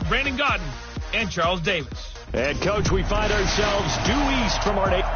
are Brandon Godden and Charles Davis. And, Coach, we find ourselves due east from our nation.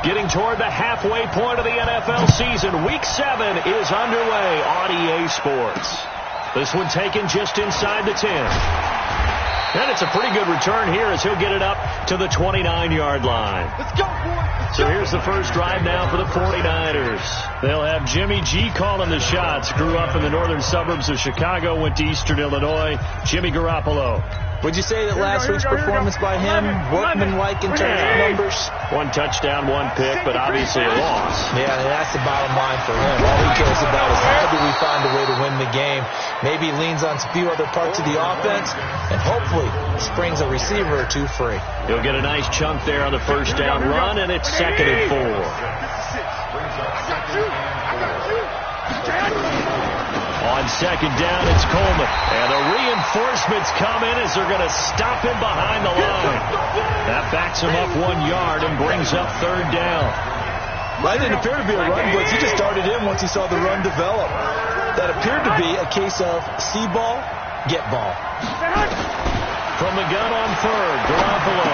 Getting toward the halfway point of the NFL season, Week 7 is underway on EA Sports. This one taken just inside the 10. And it's a pretty good return here as he'll get it up to the 29-yard line. Let's go, boy. So here's the first drive now for the 49ers. They'll have Jimmy G calling the shots. Grew up in the northern suburbs of Chicago, went to Eastern Illinois. Jimmy Garoppolo. Would you say that last week's performance by him, workmanlike in terms of numbers? One touchdown, one pick, but obviously a loss. Yeah, and that's the bottom line for him. All he cares about is how do we find a way to win the game. Maybe he leans on a few other parts of the offense, and hopefully springs a receiver or two free. He'll get a nice chunk there on the first down run, and it's 2nd and 4. On 2nd down, it's Coleman. And the reinforcements come in as they're going to stop him behind the line. That backs him up 1 yard and brings up 3rd down. That didn't appear to be a run blitz. He just started in once he saw the run develop. That appeared to be a case of see ball, get ball. From the gun on 3rd, Garoppolo.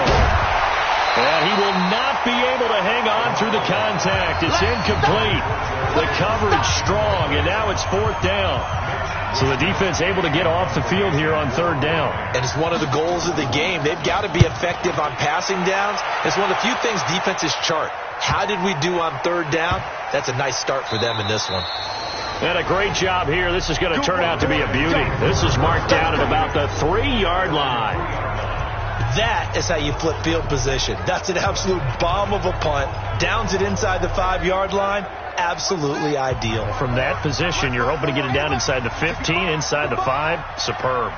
And he will not be able to hang on through the contact. It's incomplete. The coverage strong, and now it's 4th down. So the defense able to get off the field here on 3rd down. And it's one of the goals of the game. They've got to be effective on passing downs. It's one of the few things defenses chart. How did we do on 3rd down? That's a nice start for them in this one. And a great job here. This is going to turn out to be a beauty. This is marked down at about the 3-yard line. That is how you flip field position. That's an absolute bomb of a punt. Downs it inside the 5-yard line. Absolutely ideal. From that position, you're hoping to get it down inside the 15, inside the 5. Superb.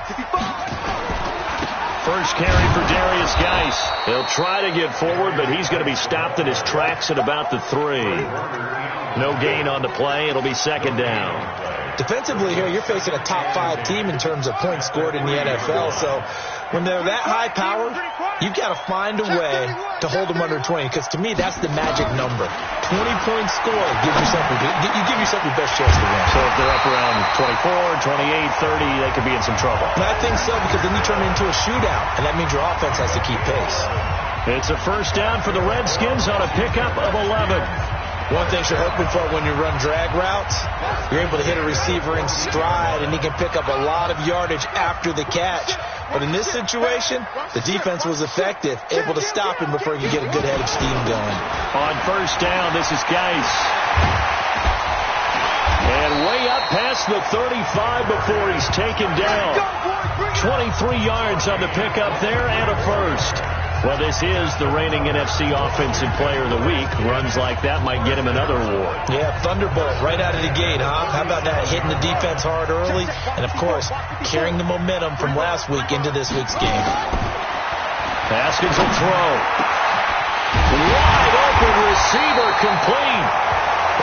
First carry for Darius Geis. He'll try to get forward, but he's going to be stopped in his tracks at about the 3. No gain on the play. It'll be 2nd down. Defensively here, you're facing a top 5 team in terms of points scored in the NFL. So when they're that high powered, you've got to find a way to hold them under 20, because to me, that's the magic number. 20 points scored, give yourself your best chance to win. So if they're up around 24, 28, 30, they could be in some trouble. And I think so, because then you turn it into a shootout, and that means your offense has to keep pace. It's a first down for the Redskins on a pickup of 11. One thing you're hoping for when you run drag routes, you're able to hit a receiver in stride, and he can pick up a lot of yardage after the catch. But in this situation, the defense was effective, able to stop him before you get a good head of steam going. On first down, this is Geis. And way up past the 35 before he's taken down. 23 yards on the pickup there and a first. Well, this is the reigning NFC Offensive Player of the Week. Runs like that might get him another award. Yeah, Thunderbolt right out of the gate, huh? How about that? Hitting the defense hard early. And, of course, carrying the momentum from last week into this week's game. Haskins will throw. Wide open receiver complete.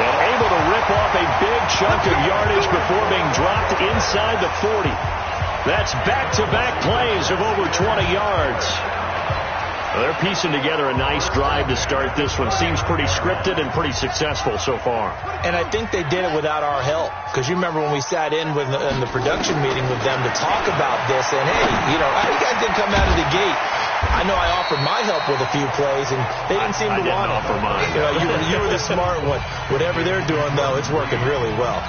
And able to rip off a big chunk of yardage before being dropped inside the 40. That's back-to-back plays of over 20 yards. Well, they're piecing together a nice drive to start this one. Seems pretty scripted and pretty successful so far. And I think they did it without our help. Because you remember when we sat in the production meeting with them to talk about this, and hey, you guys didn't come out of the gate. I know I offered my help with a few plays, and they didn't seem to want it. I didn't offer mine. You were the smart one. Whatever they're doing, though, it's working really well.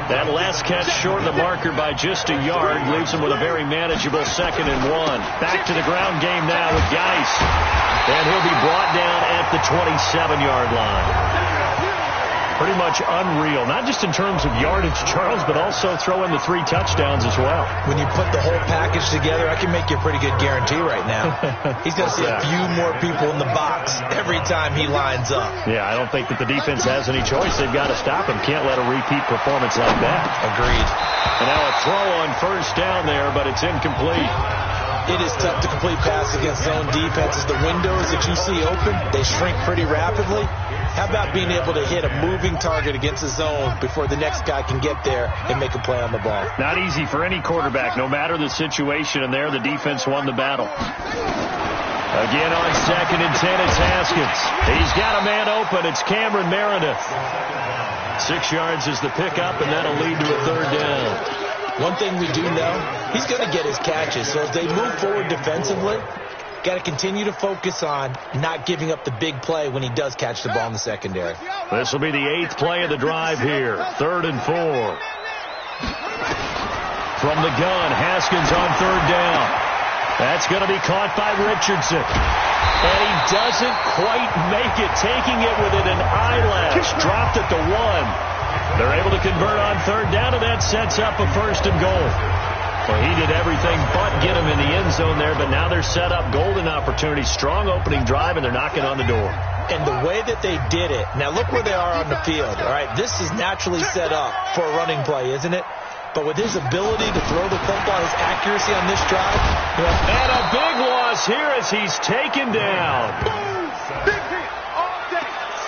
That last catch short of the marker by just a yard leaves him with a very manageable 2nd and 1. Back to the ground game now with Geis. And he'll be brought down at the 27-yard line. Pretty much unreal, not just in terms of yardage, Charles, but also throw in the 3 touchdowns as well. When you put the whole package together, I can make you a pretty good guarantee right now. He's going to see a few more people in the box every time he lines up. Yeah, I don't think that the defense has any choice. They've got to stop him. Can't let a repeat performance like that. Agreed. And now a throw on 1st down there, but it's incomplete. It is tough to complete passes against zone defenses. The windows that you see open, they shrink pretty rapidly. How about being able to hit a moving target against the zone before the next guy can get there and make a play on the ball? Not easy for any quarterback, no matter the situation, and there the defense won the battle. Again on 2nd and 10, it's Haskins. He's got a man open. It's Cameron Meredith. 6 yards is the pickup, and that'll lead to a 3rd down. One thing we do know, he's going to get his catches. So as they move forward defensively, got to continue to focus on not giving up the big play when he does catch the ball in the secondary. This will be the 8th play of the drive here. 3rd and 4. From the gun, Haskins on 3rd down. That's going to be caught by Richardson. And he doesn't quite make it, taking it within an eyelash. Dropped at the 1. They're able to convert on 3rd down, and that sets up a 1st and goal. Well, he did everything but get him in the end zone there, but now they're set up golden opportunity, strong opening drive, and they're knocking on the door. And the way that they did it, now look where they are on the field, all right? This is naturally set up for a running play, isn't it? But with his ability to throw the football, his accuracy on this drive. And a big loss here as he's taken down.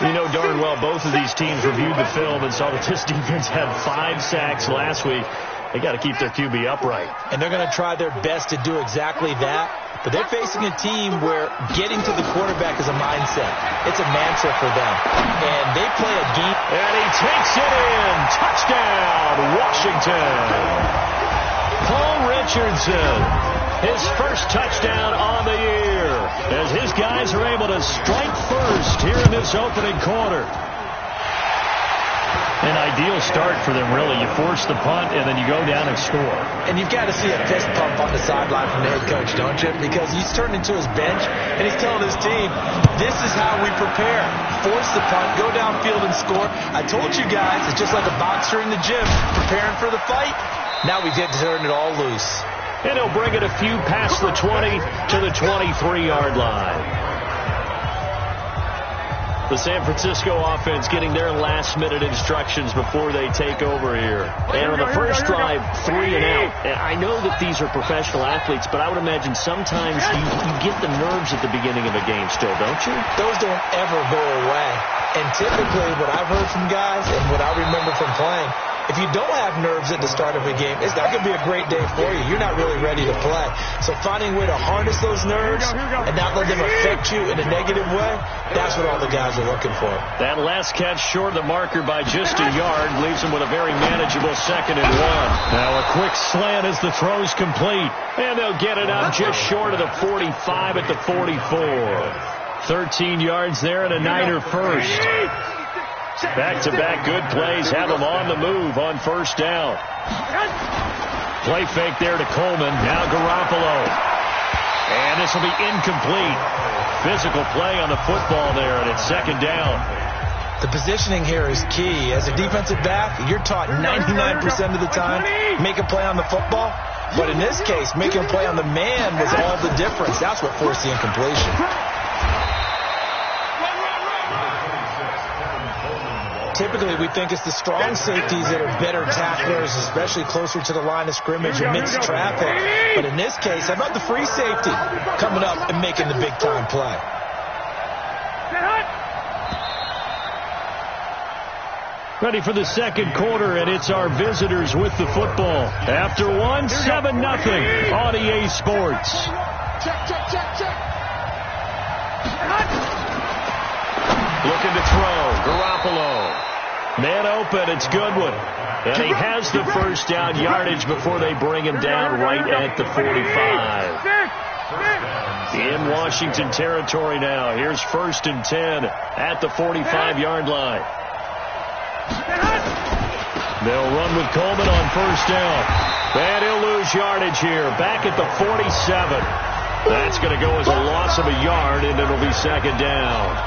You know darn well both of these teams reviewed the film and saw that this defense had 5 sacks last week. They got to keep their QB upright. And they're going to try their best to do exactly that. But they're facing a team where getting to the quarterback is a mindset. It's a mantra for them. And they play a game. And he takes it in. Touchdown, Washington. Paul Richardson, his first touchdown on the year, as his guys are able to strike first here in this opening quarter. An ideal start for them, really. You force the punt, and then you go down and score. And you've got to see a fist pump on the sideline from the head coach, don't you? Because he's turned into his bench, and he's telling his team, this is how we prepare. Force the punt, go downfield and score. I told you guys, it's just like a boxer in the gym, preparing for the fight. Now we get to turn it all loose. And he'll bring it a few past the 20 to the 23-yard line. The San Francisco offense getting their last-minute instructions before they take over here. And on the first drive, 3 and out. And I know that these are professional athletes, but I would imagine sometimes you get the nerves at the beginning of a game still, don't you? Those don't ever go away. And typically what I've heard from guys and what I remember from playing, if you don't have nerves at the start of a game, it's not going to be a great day for you. You're not really ready to play. So finding a way to harness those nerves and not let them affect you in a negative way, that's what all the guys are looking for. That last catch short of the marker by just a yard leaves him with a very manageable 2nd and 1. Now a quick slant as the throw's complete. And they'll get it up just short of the 45 at the 44. 13 yards there and a Niner first. Back-to-back good plays have them on the move on 1st down. Play fake there to Coleman. Now Garoppolo. And this will be incomplete. Physical play on the football there, and it's 2nd down. The positioning here is key. As a defensive back, you're taught 99% of the time, make a play on the football. But in this case, making a play on the man was all the difference. That's what forced the incompletion. Typically, we think it's the strong safeties that are better tacklers, especially closer to the line of scrimmage amidst traffic. But in this case, how about the free safety coming up and making the big-time play? Ready for the second quarter, and it's our visitors with the football. After one, 7-0 on EA Sports. Check. Looking to throw. Garoppolo. Man open. It's Goodwin. And he has the first down yardage before they bring him down right at the 45. In Washington territory now. Here's 1st and 10 at the 45-yard line. They'll run with Coleman on first down. And he'll lose yardage here. Back at the 47. That's going to go as a loss of a yard, and it'll be second down.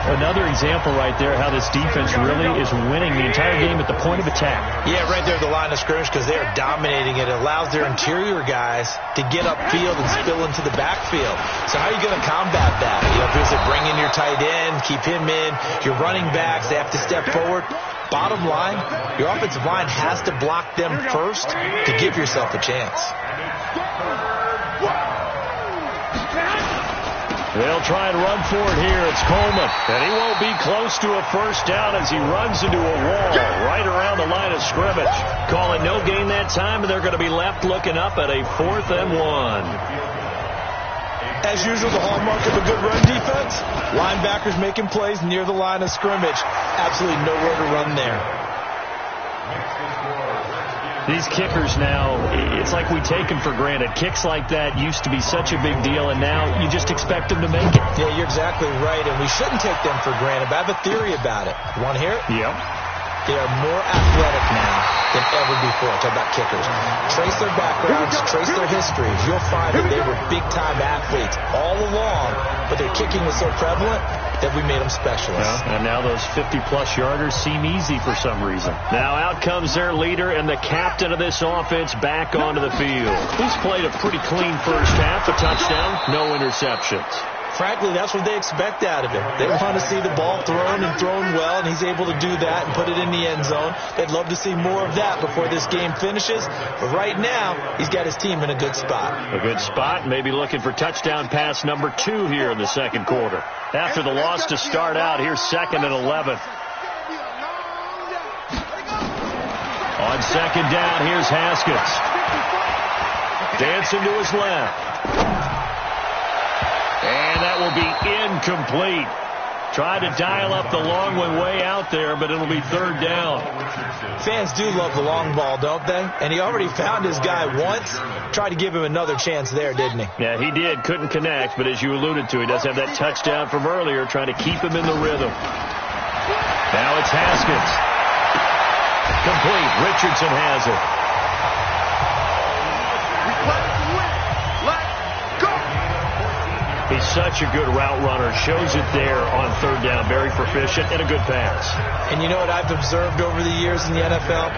Another example right there how this defense really is winning the entire game at the point of attack. Yeah, right there at the line of scrimmage because they are dominating it. It allows their interior guys to get upfield and spill into the backfield. So how are you going to combat that? Is it bring in your tight end, keep him in, your running backs, they have to step forward. Bottom line, your offensive line has to block them first to give yourself a chance. They'll try and run for it here. It's Coleman. And he won't be close to a first down as he runs into a wall right around the line of scrimmage. Call it no gain that time, and they're going to be left looking up at a 4th and 1. As usual, the hallmark of a good run defense, linebackers making plays near the line of scrimmage. Absolutely nowhere to run there. These kickers now, it's like we take them for granted. Kicks like that used to be such a big deal, and now you just expect them to make it. Yeah, you're exactly right, and we shouldn't take them for granted, but I have a theory about it. You want to hear it? Yep. They are more athletic now than ever before. Talk about kickers. Trace their backgrounds, trace their histories. You'll find that they were big-time athletes all along, but their kicking was so prevalent that we made them specialists. And now those 50-plus yarders seem easy for some reason. Now out comes their leader and the captain of this offense back onto the field. He's played a pretty clean first half, a touchdown, no interceptions. Frankly, that's what they expect out of him. They want to see the ball thrown and thrown well, and he's able to do that and put it in the end zone. They'd love to see more of that before this game finishes. But right now, he's got his team in a good spot. A good spot, maybe looking for touchdown pass number 2 here in the second quarter. After the loss to start out, here's 2nd and 11. On second down, here's Haskins. Dancing to his left. And that will be incomplete. Tried to dial up the long one way out there, but it'll be 3rd down. Fans do love the long ball, don't they? And he already found his guy once. Tried to give him another chance there, didn't he? Yeah, he did. Couldn't connect, but as you alluded to, he does have that touchdown from earlier, trying to keep him in the rhythm. Now it's Haskins. Complete. Richardson has it. He's such a good route runner. Shows it there on 3rd down. Very proficient and a good pass. And you know what I've observed over the years in the NFL?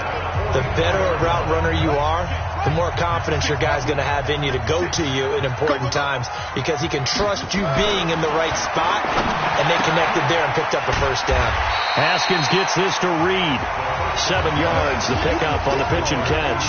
The better a route runner you are, the more confidence your guy's going to have in you to go to you in important times because he can trust you being in the right spot, and they connected there and picked up a first down. Haskins gets this to Reed. 7 yards, the pickup on the pitch and catch.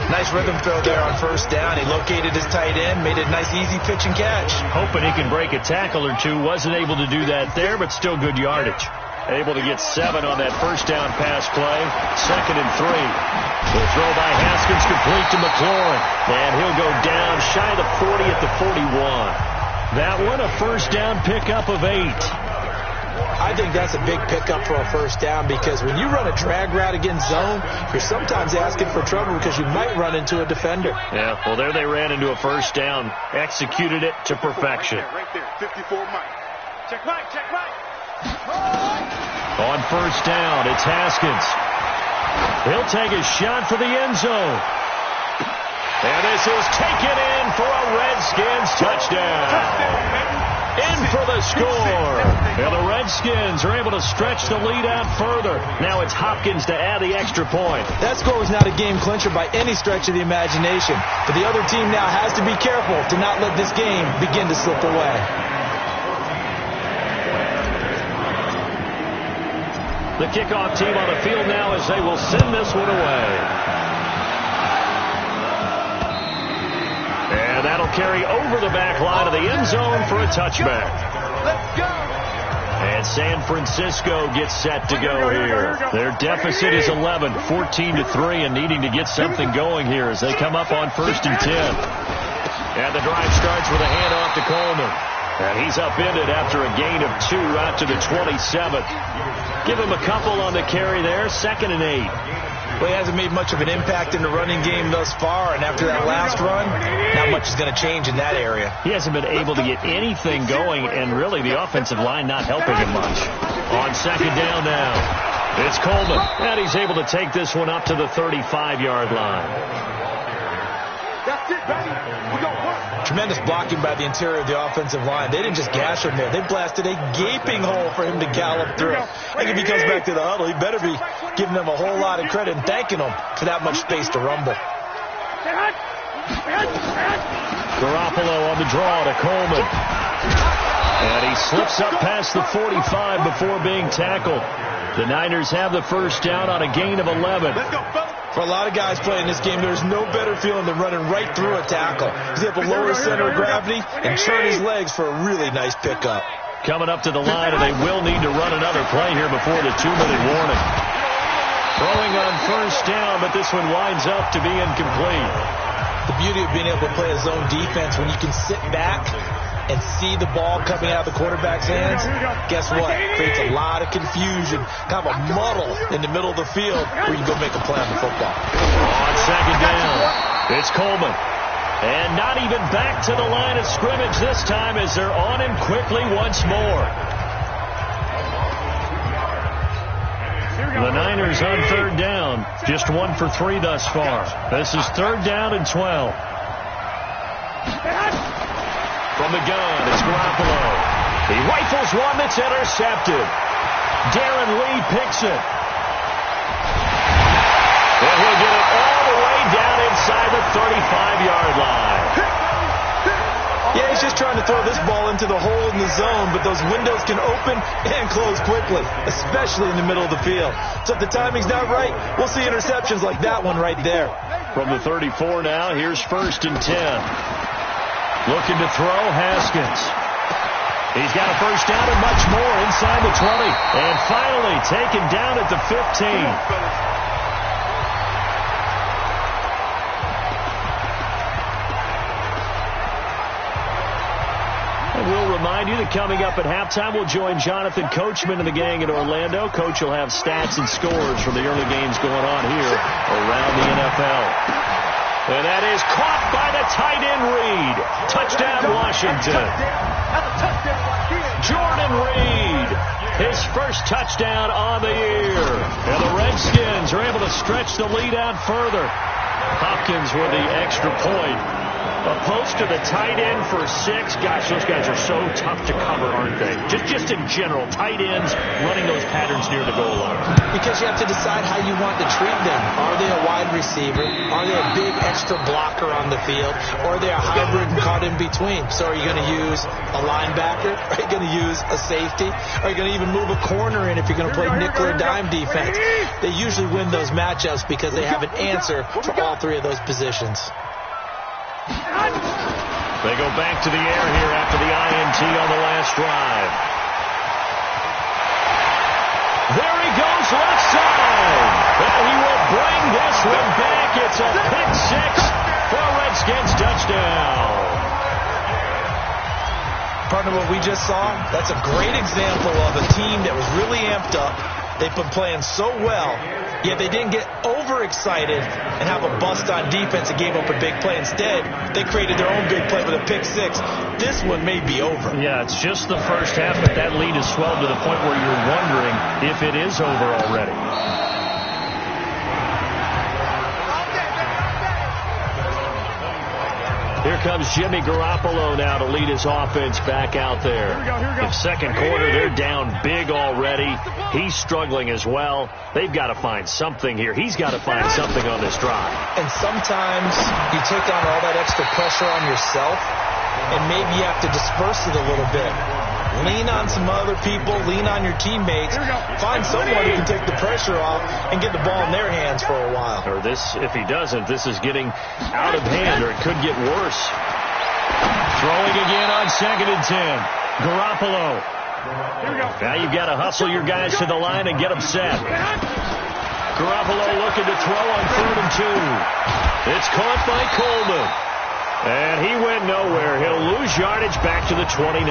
Nice rhythm throw there on first down. He located his tight end, made a nice easy pitch and catch. Hoping he can break a tackle or two. Wasn't able to do that there, but still good yardage. Able to get 7 on that first down pass play. 2nd and 3. The throw by Haskins complete to McLaurin. And he'll go down shy of the 40 at the 41. That one a first down pickup of 8. I think that's a big pickup for a first down because when you run a drag route against zone, you're sometimes asking for trouble because you might run into a defender. Yeah, well, there they ran into a first down. Executed it to perfection. Right there, 54 Mike. Check Mike. On first down, it's Haskins. He'll take a shot for the end zone. And this is taken in for a Redskins touchdown. In for the score. And the Redskins are able to stretch the lead out further. Now it's Hopkins to add the extra point. That score was not a game clincher by any stretch of the imagination. But the other team now has to be careful to not let this game begin to slip away. The kickoff team on the field now as they will send this one away. And that'll carry over the back line of the end zone for a touchback. Let's go. And San Francisco gets set to go here. Their deficit is 11, 14-3, and needing to get something going here as they come up on 1st and 10. And the drive starts with a handoff to Coleman. And he's upended after a gain of 2 out to the 27th. Give him a couple on the carry there, 2nd and 8. Well, he hasn't made much of an impact in the running game thus far, and after that last run, not much is going to change in that area. He hasn't been able to get anything going, and really the offensive line not helping him much. On 2nd down now, it's Coleman, and he's able to take this one up to the 35-yard line. That's it, baby. We got work. Tremendous blocking by the interior of the offensive line. They didn't just gash him there. They blasted a gaping hole for him to gallop through. I think if he comes back to the huddle, he better be giving them a whole lot of credit and thanking them for that much space to rumble. Garoppolo on the draw to Coleman. And he slips up past the 45 before being tackled. The Niners have the first down on a gain of 11. Let's go, fellas. For a lot of guys playing this game, there's no better feeling than running right through a tackle. He's able to lower his center of gravity and churn his legs for a really nice pickup. Coming up to the line, and they will need to run another play here before the 2-minute warning. Throwing on 1st down, but this one winds up to be incomplete. The beauty of being able to play a zone defense when you can sit back and see the ball coming out of the quarterback's hands, guess what? Creates a lot of confusion, kind of a muddle in the middle of the field where you can go make a play on the football. On 2nd down, it's Coleman. And not even back to the line of scrimmage this time as they're on him quickly once more. The Niners on 3rd down, just 1 for 3 thus far. This is 3rd down and 12. From the gun, it's Garoppolo. He rifles one that's intercepted. Darren Lee picks it. And he'll get it all the way down inside the 35-yard line. Yeah, he's just trying to throw this ball into the hole in the zone, but those windows can open and close quickly, especially in the middle of the field. So if the timing's not right, we'll see interceptions like that one right there. From the 34 now, here's 1st and 10. Looking to throw, Haskins. He's got a first down and much more inside the 20. And finally taken down at the 15. And we'll remind you that coming up at halftime, we'll join Jonathan Coachman and the gang in Orlando. Coach will have stats and scores from the early games going on here around the NFL. And that is caught by the tight end Reed. Touchdown, Washington. Jordan Reed, his first touchdown on the year. And the Redskins are able to stretch the lead out further. Hopkins with the extra point. Opposed to the tight end for 6. Gosh, those guys are so tough to cover, aren't they? Just in general, tight ends running those patterns near the goal line. Because you have to decide how you want to treat them. Are they a wide receiver? Are they a big extra blocker on the field? Or are they a hybrid and caught in between? So are you going to use a linebacker? Are you going to use a safety? Are you going to even move a corner in if you're going to play nickel or dime defense? They usually win those matchups because they have an answer for all 3 of those positions. They go back to the air here after the INT on the last drive. There he goes left side. And he will bring this one back. It's a pick 6 for a Redskins touchdown. Partner, what we just saw, that's a great example of a team that was really amped up. They've been playing so well, yet they didn't get overexcited and have a bust on defense and gave up a big play. Instead, they created their own big play with a pick 6. This one may be over. Yeah, it's just the first half, but that lead has swelled to the point where you're wondering if it is over already. Here comes Jimmy Garoppolo now to lead his offense back out there. In second quarter, they're down big already. He's struggling as well. They've got to find something here. He's got to find something on this drive. And sometimes you take on all that extra pressure on yourself, and maybe you have to disperse it a little bit. Lean on some other people. Lean on your teammates. Find someone who can take the pressure off and get the ball in their hands for a while. Or this, if he doesn't, this is getting out of hand, or it could get worse. Throwing again on 2nd and 10. Garoppolo Now you've got to hustle your guys to the line and get them set. Garoppolo looking to throw on 3rd and 2. It's caught by Coleman. And he went nowhere. He'll lose yardage back to the 29.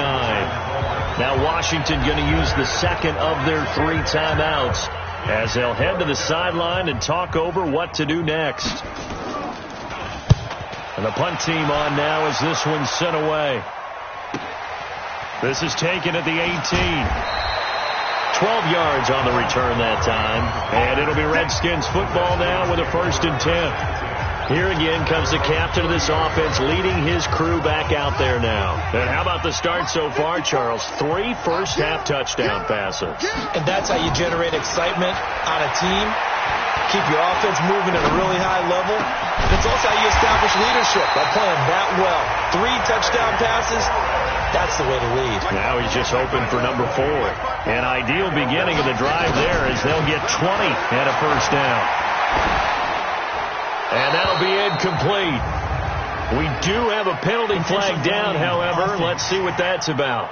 Now Washington going to use the second of their 3 timeouts as they'll head to the sideline and talk over what to do next. And the punt team on now as this one's sent away. This is taken at the 18. 12 yards on the return that time. And it'll be Redskins football now with a 1st and 10. Here again comes the captain of this offense leading his crew back out there now. And how about the start so far, Charles? 3 first-half touchdown passes. And that's how you generate excitement on a team. Keep your offense moving at a really high level. It's also how you establish leadership by playing that well. 3 touchdown passes, that's the way to lead. Now he's just hoping for number 4. An ideal beginning of the drive there as they'll get 20 and a first down. And that'll be incomplete. We do have a penalty flag down, however. Let's see what that's about.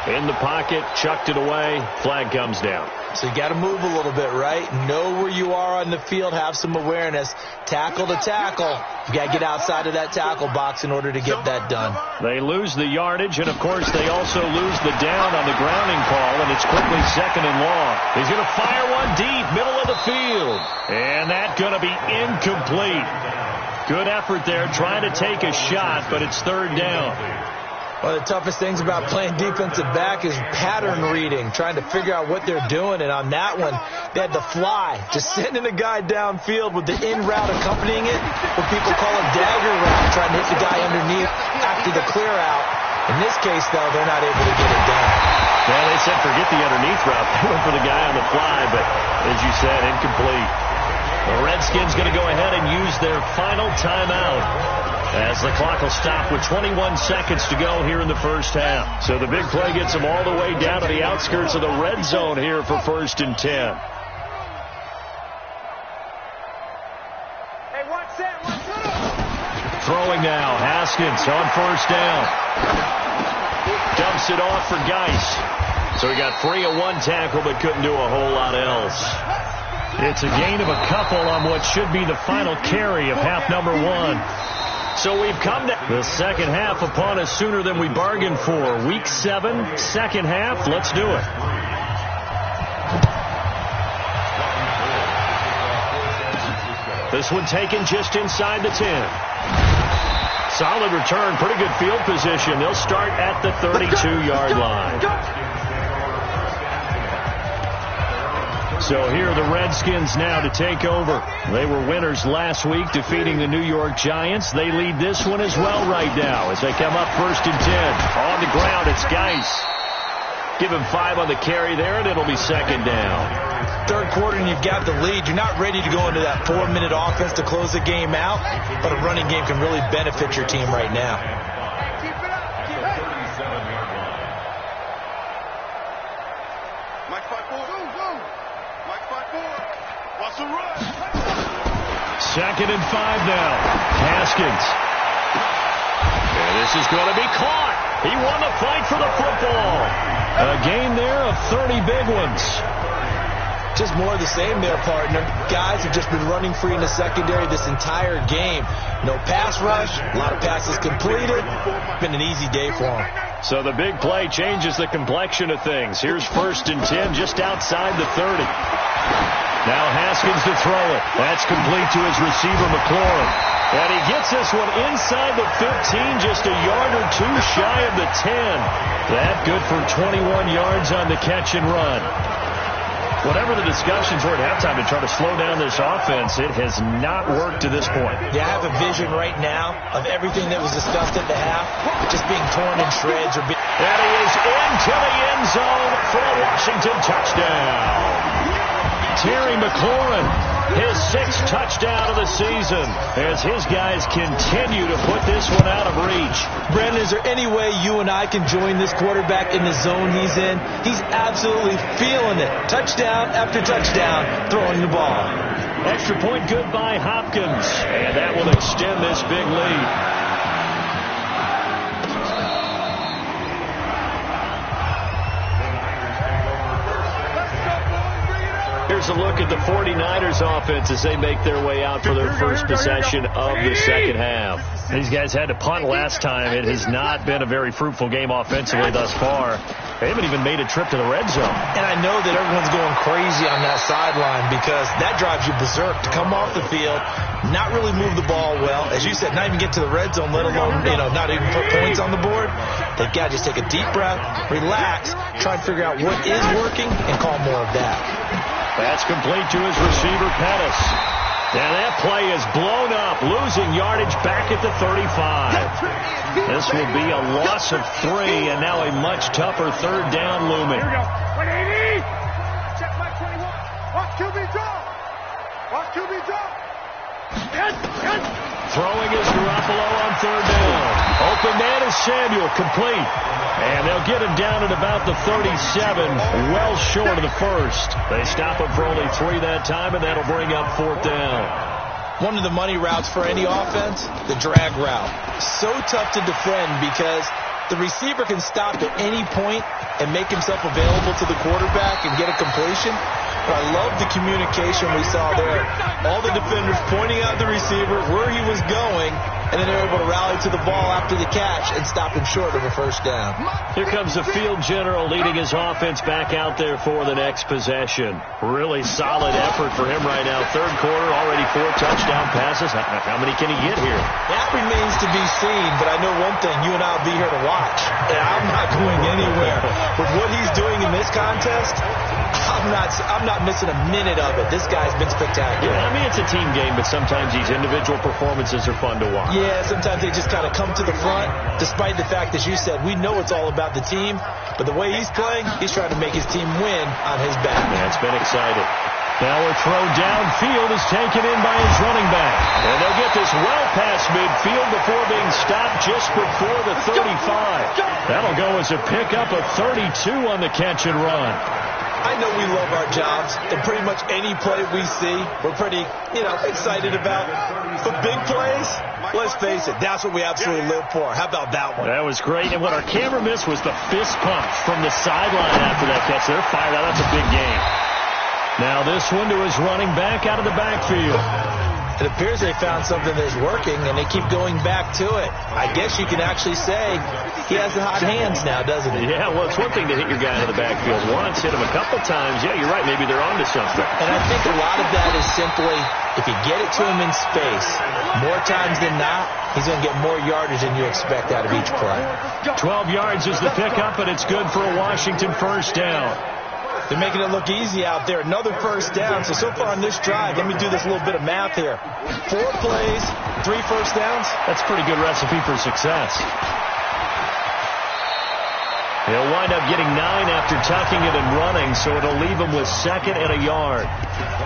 In the pocket, chucked it away. Flag comes down. So you got to move a little bit, right? Know where you are on the field. Have some awareness. Tackle to tackle. You got to get outside of that tackle box in order to get that done. They lose the yardage, and, of course, they also lose the down on the grounding call, and it's quickly 2nd and long. He's going to fire one deep, middle of the field. And that's going to be incomplete. Good effort there, trying to take a shot, but it's 3rd down. One of the toughest things about playing defensive back is pattern reading, trying to figure out what they're doing. And on that one, they had the fly, just sending a guy downfield with the in route accompanying it, what people call a dagger route, trying to hit the guy underneath after the clear out. In this case, though, they're not able to get it done. Well, they said forget the underneath route. They went for the guy on the fly, but as you said, incomplete. The Redskins going to go ahead and use their final timeout as the clock will stop with 21 seconds to go here in the first half. So the big play gets them all the way down to the outskirts of the red zone here for 1st and 10. Hey, watch that. Throwing now, Haskins on 1st down. Dumps it off for Geis. So he got free of 1 tackle but couldn't do a whole lot else. It's a gain of a couple on what should be the final carry of half number 1. So we've come to the second half upon us sooner than we bargained for. Week 7, second half. Let's do it. This one taken just inside the 10. Solid return, pretty good field position. They'll start at the 32-yard line. So here are the Redskins now to take over. They were winners last week, defeating the New York Giants. They lead this one as well right now as they come up 1st and 10. On the ground, it's Geis. Give him 5 on the carry there, and it'll be 2nd down. 3rd quarter, and you've got the lead. You're not ready to go into that 4-minute offense to close the game out, but a running game can really benefit your team right now. Mike 5-4. 2nd and 5 now. Haskins. And this is going to be caught. He won the fight for the football. A gain there of 30 big ones. Just more of the same there, partner. Guys have just been running free in the secondary this entire game. No pass rush, a lot of passes completed. Been an easy day for them. So the big play changes the complexion of things. Here's 1st and 10 just outside the 30. Now Haskins to throw it. That's complete to his receiver, McLaurin. And he gets this one inside the 15, just a yard or 2 shy of the 10. That good for 21 yards on the catch and run. Whatever the discussions were at halftime to try to slow down this offense, it has not worked to this point. Yeah, I have a vision right now of everything that was discussed at the half just being torn in shreds. And he is into the end zone for a Washington touchdown. Terry McLaurin, his 6th touchdown of the season as his guys continue to put this one out of reach. Brandon, is there any way you and I can join this quarterback in the zone he's in? He's absolutely feeling it. Touchdown after touchdown, throwing the ball. Extra point good by Hopkins, and that will extend this big lead. closer look at the 49ers offense as they make their way out for their first possession of the second half. These guys had to punt last time. It has not been a very fruitful game offensively thus far. They haven't even made a trip to the red zone. And I know that everyone's going crazy on that sideline because that drives you berserk to come off the field, not really move the ball well. As you said, not even get to the red zone, let alone, not even put points on the board. They've got to just take a deep breath, relax, try and figure out what is working, and call more of that. That's complete to his receiver, Pettis. And that play is blown up, losing yardage back at the 35. This will be a loss of 3, and now a much tougher third down looming. Here we go. 180. Check my 21. Watch QB draw. Watch QB draw. Throwing is Garoppolo on third down. Open man is Samuel, complete. And they'll get him down at about the 37, well short of the first. They stop him for only 3 that time, and that'll bring up fourth down. One of the money routes for any offense, the drag route. So tough to defend because the receiver can stop at any point and make himself available to the quarterback and get a completion. But I love the communication we saw there. All the defenders pointing out the receiver, where he was going, and then they're able to rally to the ball after the catch and stop him short of a first down. Here comes the field general leading his offense back out there for the next possession. Really solid effort for him right now. Third quarter, already 4 touchdown passes. How many can he get here? That remains to be seen, but I know one thing. You and I will be here to watch. And I'm not going anywhere. With what he's doing in this contest, I'm not missing a minute of it. This guy's been spectacular. Yeah, I mean, it's a team game, but sometimes these individual performances are fun to watch. Yeah, sometimes they just kind of come to the front, despite the fact, as you said, we know it's all about the team, but the way he's playing, he's trying to make his team win on his back. Yeah, it's been exciting. Now a throw downfield is taken in by his running back. And they'll get this well past midfield before being stopped just before the 35. That'll go as a pickup of 32 on the catch and run. I know we love our jobs, and pretty much any play we see, we're pretty, excited about. But big plays, let's face it, that's what we absolutely live for. How about that one? That was great, and what our camera missed was the fist pump from the sideline after that catch. They're fired out. That's a big game. Now this one to his running back out of the backfield. It appears they found something that's working, and they keep going back to it. I guess you can actually say he has the hot hands now, doesn't he? Yeah, well, it's one thing to hit your guy in the backfield once, hit him a couple times. Yeah, you're right. Maybe they're onto something. And I think a lot of that is simply if you get it to him in space, more times than not, he's going to get more yardage than you expect out of each play. 12 yards is the pickup, and it's good for a Washington first down. They're making it look easy out there. Another first down. So far on this drive, let me do this little bit of math here. 4 plays, 3 first downs. That's a pretty good recipe for success. He'll wind up getting 9 after tucking it and running, so it'll leave him with 2nd and a yard.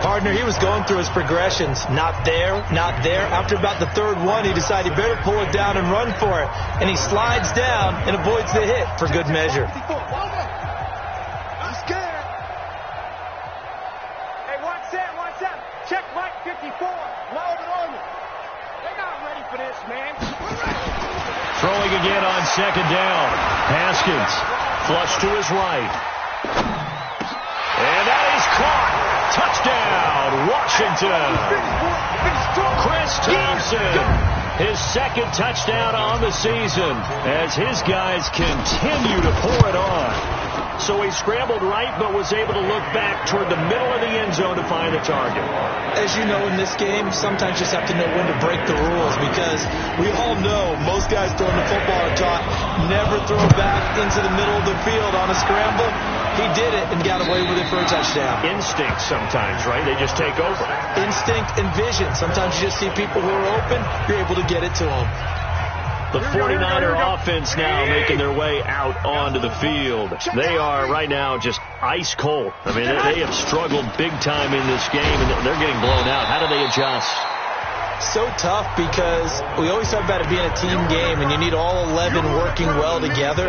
Partner, he was going through his progressions. Not there, not there. After about the 3rd one, he decided he better pull it down and run for it. And he slides down and avoids the hit for good measure. Check Mike 54. Melvin Army. They're not ready for this, man. Throwing again on 2nd down. Haskins flush to his right. And that is caught. Touchdown, Washington. Chris Thompson. His 2nd touchdown on the season as his guys continue to pour it on. So he scrambled right, but was able to look back toward the middle of the end zone to find the target. As you know, in this game, sometimes you just have to know when to break the rules because we all know most guys throwing the football are taught never throw back into the middle of the field on a scramble. He did it and got away with it for a touchdown. Instinct sometimes, right? They just take over. Instinct and vision. Sometimes you just see people who are open, you're able to get it to them. The 49er offense now making their way out onto the field. They are right now just ice cold. I mean, they have struggled big time in this game, and they're getting blown out. How do they adjust? so tough because we always talk about it being a team game and you need all 11 working well together.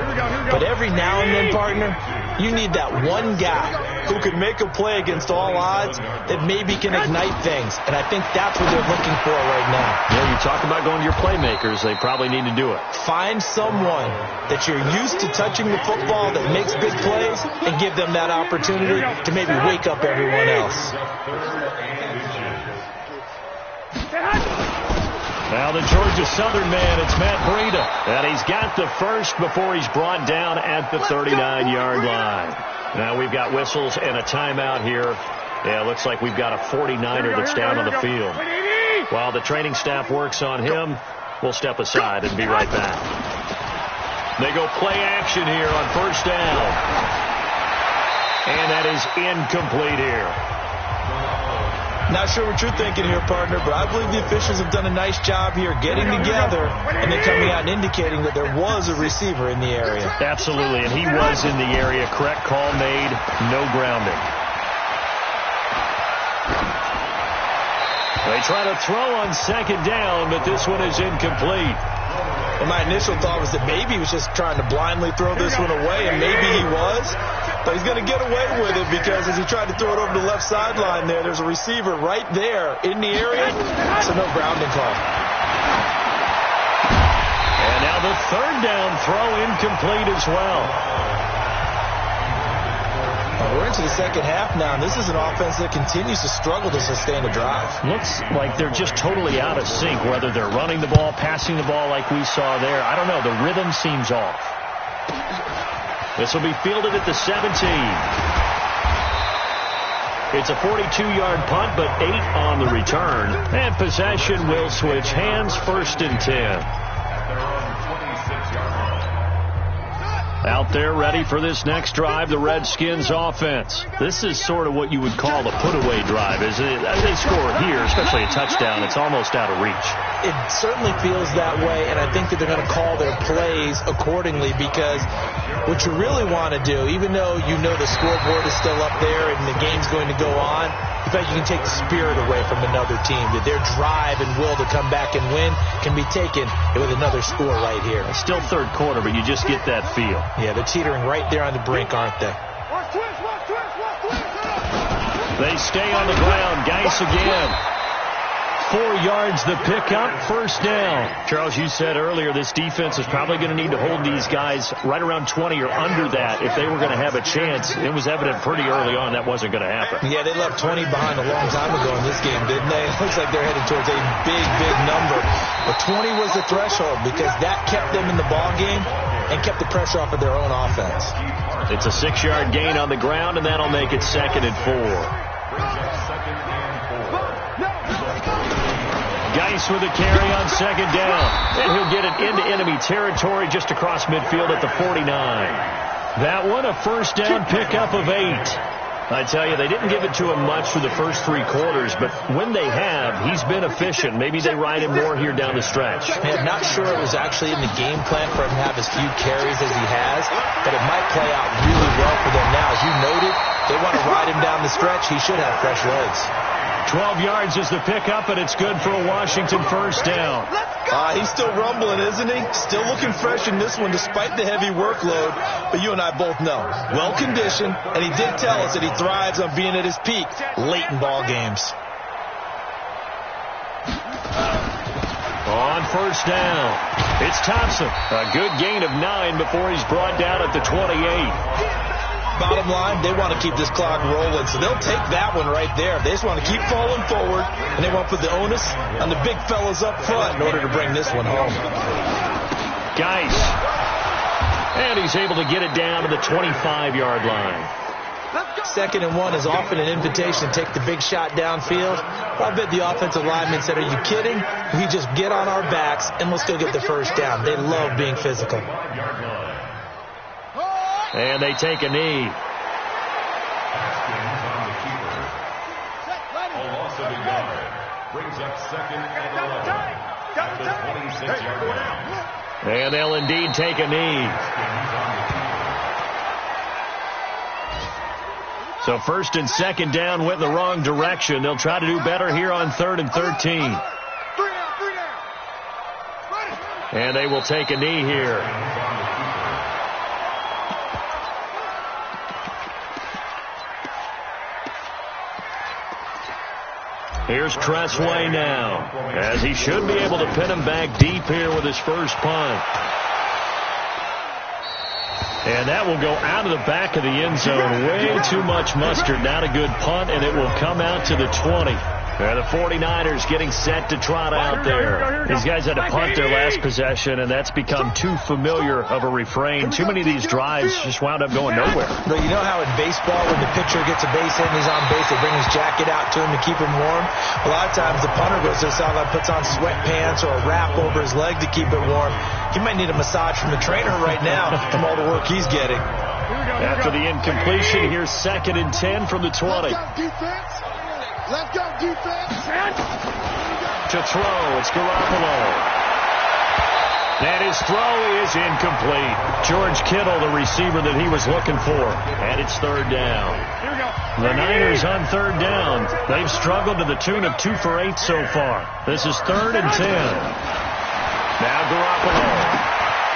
But every now and then, partner, you need that one guy who can make a play against all odds that maybe can ignite things. And I think that's what they're looking for right now. Yeah, you talk about going to your playmakers. They probably need to do it. Find someone that you're used to touching the football that makes big plays and give them that opportunity to maybe wake up everyone else. Now the Georgia Southern man, it's Matt Breida. And he's got the first before he's brought down at the 39-yard line. Now we've got whistles and a timeout here. Yeah, it looks like we've got a 49er that's down on the field. While the training staff works on him, we'll step aside and be right back. They go play action here on first down. And that is incomplete here. Not sure what you're thinking here, partner, but I believe the officials have done a nice job here getting together and then coming out and indicating that there was a receiver in the area. Absolutely, and he was in the area. Correct call made, no grounding. They try to throw on second down, but this one is incomplete. And my initial thought was that maybe he was just trying to blindly throw this one away, and maybe he was. But he's going to get away with it because as he tried to throw it over the left sideline there's a receiver right there in the area, so no grounding call. And now the third down throw incomplete as well. We're into the second half now, and this is an offense that continues to struggle to sustain a drive. Looks like they're just totally out of sync, whether they're running the ball, passing the ball like we saw there. I don't know. The rhythm seems off. This will be fielded at the 17. It's a 42-yard punt, but 8 on the return. And possession will switch hands, 1st and 10. Out there ready for this next drive, the Redskins offense. This is sort of what you would call a put-away drive, isn't it? As they score here, especially a touchdown, it's almost out of reach. It certainly feels that way, and I think that they're going to call their plays accordingly because what you really want to do, even though you know the scoreboard is still up there and the game's going to go on, in fact, you can take the spirit away from another team, that their drive and will to come back and win can be taken with another score right here. It's still third quarter, but you just get that feel. Yeah, they're teetering right there on the brink, aren't they? They stay on the ground. Geis again. 4 yards the pickup, 1st down. Charles, you said earlier this defense is probably going to need to hold these guys right around 20 or under that if they were going to have a chance. It was evident pretty early on that wasn't going to happen. Yeah, they left 20 behind a long time ago in this game, didn't they? It looks like they're headed towards a big, big number. But 20 was the threshold because that kept them in the ball game and kept the pressure off of their own offense. It's a 6-yard gain on the ground, and that'll make it 2nd and 4. Geis with a carry on 2nd down. And he'll get it into enemy territory just across midfield at the 49. That one, a 1st down pickup of 8. I tell you, they didn't give it to him much for the first 3 quarters, but when they have, he's been efficient. Maybe they ride him more here down the stretch. I'm not sure it was actually in the game plan for him to have as few carries as he has, but it might play out really well for them now. As you noted, they want to ride him down the stretch. He should have fresh legs. 12 yards is the pickup, and it's good for a Washington 1st down. He's still rumbling, isn't he? Still looking fresh in this one despite the heavy workload. But you and I both know, well-conditioned, and he did tell us that he thrives on being at his peak late in ball games. On 1st down, it's Thompson. A good gain of 9 before he's brought down at the 28. Bottom line, they want to keep this clock rolling, so they'll take that one right there. They just want to keep falling forward, and they want to put the onus on the big fellas up front in order to bring this one home. Geis. And he's able to get it down to the 25-yard line. 2nd and 1 is often an invitation to take the big shot downfield. I bet the offensive lineman said, are you kidding? We just get on our backs, and let's go get the 1st down. They love being physical. And they take a knee. And they'll indeed take a knee. So 1st and 2nd down went the wrong direction. They'll try to do better here on 3rd and 13. And they will take a knee here. Here's Tressway now, as he should be able to pin him back deep here with his first punt. And that will go out of the back of the end zone. Way too much mustard. Not a good punt, and it will come out to the 20. And the 49ers getting set to trot out there. These guys had to punt their last possession, and that's become too familiar of a refrain. Too many of these drives just wound up going nowhere. But you know how in baseball, when the pitcher gets a base hit and he's on base, they bring his jacket out to him to keep him warm? A lot of times the punter goes to the sideline, puts on sweatpants or a wrap over his leg to keep it warm. He might need a massage from the trainer right now from all the work he's getting. After the incompletion, here's 2nd and 10 from the 20. Let's go, defense. To throw, it's Garoppolo. And his throw is incomplete. George Kittle, the receiver that he was looking for. And it's 3rd down. The Niners on 3rd down. They've struggled to the tune of 2 for 8 so far. This is 3rd and 10. Now Garoppolo.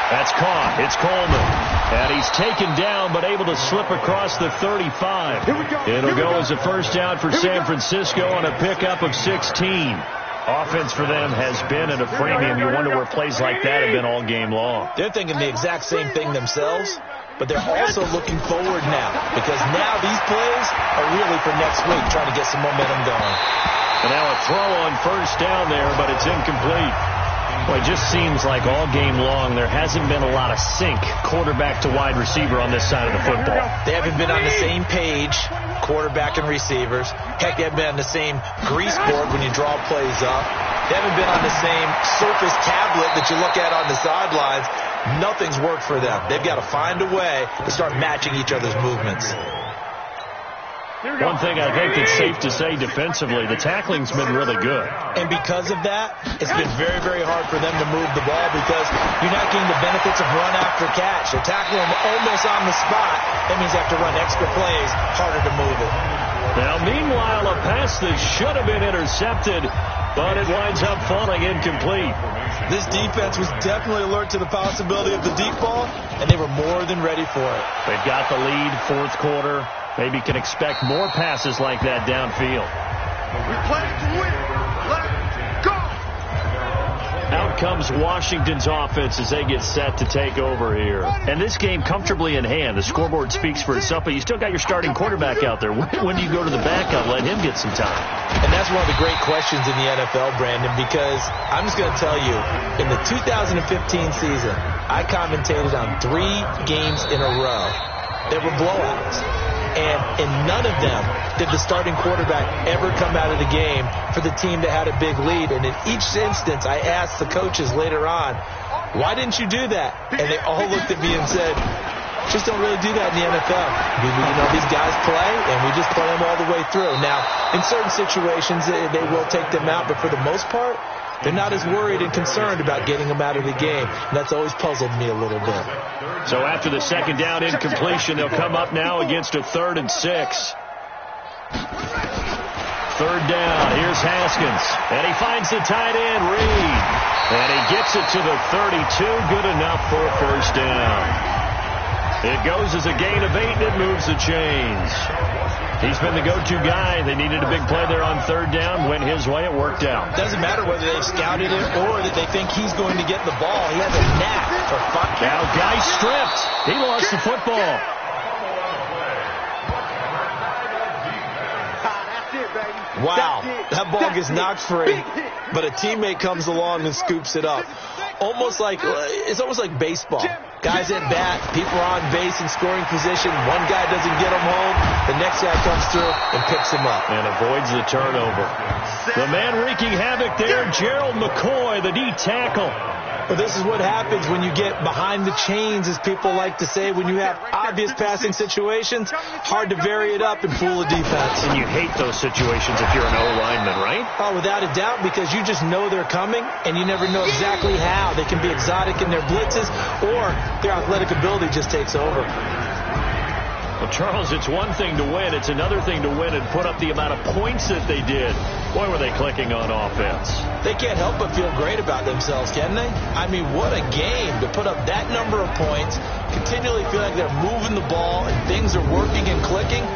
That's caught. It's Coleman. And he's taken down but able to slip across the 35. It'll go as a first down for San Francisco on a pickup of 16. Offense for them has been at a premium. You wonder where plays like that have been all game long. They're thinking the exact same thing themselves, but they're also looking forward now because now these plays are really for next week, trying to get some momentum going. And now a throw on first down there, but it's incomplete. Well, it just seems like all game long there hasn't been a lot of sync quarterback to wide receiver on this side of the football. They haven't been on the same page, quarterback and receivers. Heck, they haven't been on the same grease board when you draw plays up. They haven't been on the same Surface tablet that you look at on the sidelines. Nothing's worked for them. They've got to find a way to start matching each other's movements. One thing I think that's safe to say defensively, the tackling's been really good. And because of that, it's been very, very hard for them to move the ball because you're not getting the benefits of run after catch. They're tackling them almost on the spot. That means they have to run extra plays, harder to move it. Now, meanwhile, a pass that should have been intercepted, but it winds up falling incomplete. This defense was definitely alert to the possibility of the deep ball, and they were more than ready for it. They've got the lead, 4th quarter. Maybe can expect more passes like that downfield. We play to win. Let's go. Out comes Washington's offense as they get set to take over here. And this game comfortably in hand. The scoreboard speaks for itself, but you still got your starting quarterback out there. When do you go to the backup, let him get some time? And that's one of the great questions in the NFL, Brandon, because I'm just going to tell you, in the 2015 season, I commentated on 3 games in a row. They were blowouts. And in none of them did the starting quarterback ever come out of the game for the team that had a big lead. And in each instance, I asked the coaches later on, why didn't you do that? And they all looked at me and said, just don't really do that in the NFL. You know, these guys play, and we just play them all the way through. Now, in certain situations, they will take them out, but for the most part, they're not as worried and concerned about getting them out of the game. And that's always puzzled me a little bit. So after the second down incompletion, they'll come up now against a 3rd and 6. 3rd down. Here's Haskins. And he finds the tight end, Reed. And he gets it to the 32. Good enough for a first down. It goes as a gain of 8, and it moves the chains. He's been the go-to guy. They needed a big play there on 3rd down. Went his way. It worked out. Doesn't matter whether they've scouted it or that they think he's going to get the ball. He has a knack for fucking. Now, guy stripped. He lost the football. Wow, that ball gets knocked free, but a teammate comes along and scoops it up. It's almost like baseball. Guys at bat, people are on base in scoring position. One guy doesn't get him home. The next guy comes through and picks him up. And avoids the turnover. The man wreaking havoc there, Gerald McCoy, the D tackle. Well, this is what happens when you get behind the chains, as people like to say. When you have obvious passing situations, hard to vary it up and fool a defense. And you hate those situations if you're an O-lineman, right? Oh, without a doubt, because you just know they're coming, and you never know exactly how. They can be exotic in their blitzes, or their athletic ability just takes over. Well, Charles, it's one thing to win. It's another thing to win and put up the amount of points that they did. Boy, were they clicking on offense. They can't help but feel great about themselves, can they? I mean, what a game to put up that number of points, continually feel like they're moving the ball and things are working and clicking.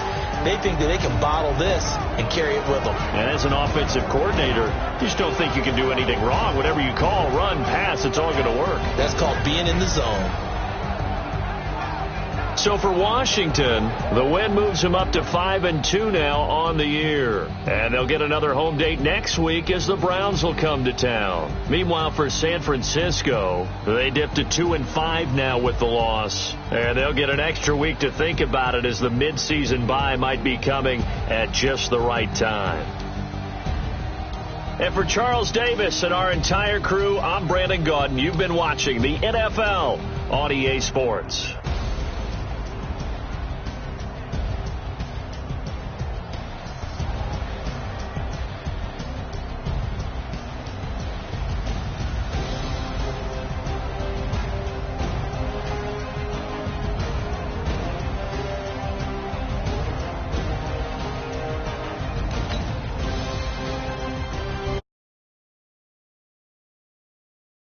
They think that they can bottle this and carry it with them. And as an offensive coordinator, you just don't think you can do anything wrong. Whatever you call, run, pass, it's all going to work. That's called being in the zone. So for Washington, the win moves them up to 5-2 now on the year. And they'll get another home date next week as the Browns will come to town. Meanwhile, for San Francisco, they dip to 2-5 now with the loss. And they'll get an extra week to think about it as the midseason bye might be coming at just the right time. And for Charles Davis and our entire crew, I'm Brandon Gaudin. You've been watching the NFL on EA Sports.